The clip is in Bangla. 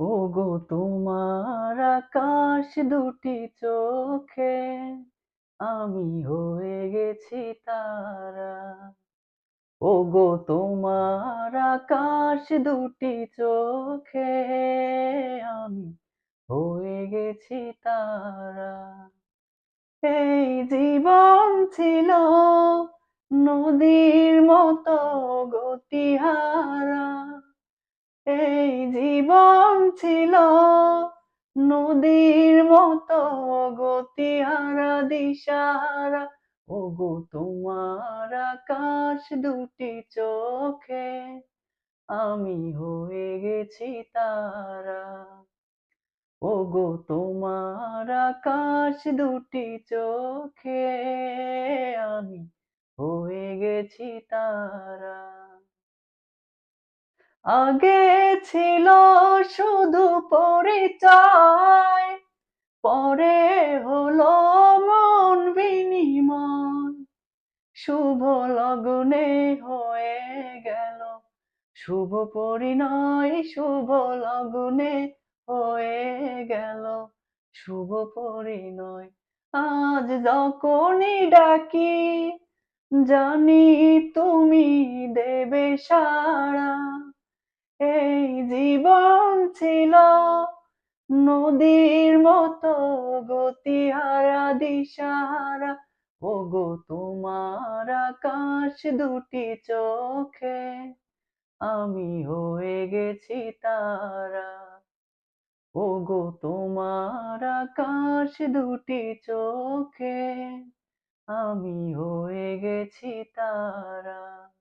ওগো তোমার আকাশ দুটি চোখে আমি হয়ে গেছি তারা। ওগো তোমার আকাশ দুটি চোখে আমি হয়ে গেছি তারা। এই জীবন ছিল নদীর মতো গতিহারা। এই জীবন ছিল নদীর মতো গতিহারা দিশাহারা। ওগো তোমার আকাশ দুটি চোখে আমি হয়ে গেছি তারা। ওগো তোমার আকাশ দুটি চোখে আমি হয়ে গেছি তারা। আগে ছিল শুধু পরিচয়, পরে হলো মন বিনিময়। শুভ লগ্নে হয়ে গেল শুভ পরিণয়, শুভ লগ্নে হয়ে গেল শুভ পরিণয়। আজ যখনই ডাকি জানি তুমি দেবে সাড়া। এই জীবন ছিল নদীর মতো গতিহারা দিশাহারা। ওগো তোমার আকাশ দুটি চোখে আমি হয়ে গেছি তারা। ওগো তোমার আকাশ দুটি চোখে আমি হয়ে গেছি তারা।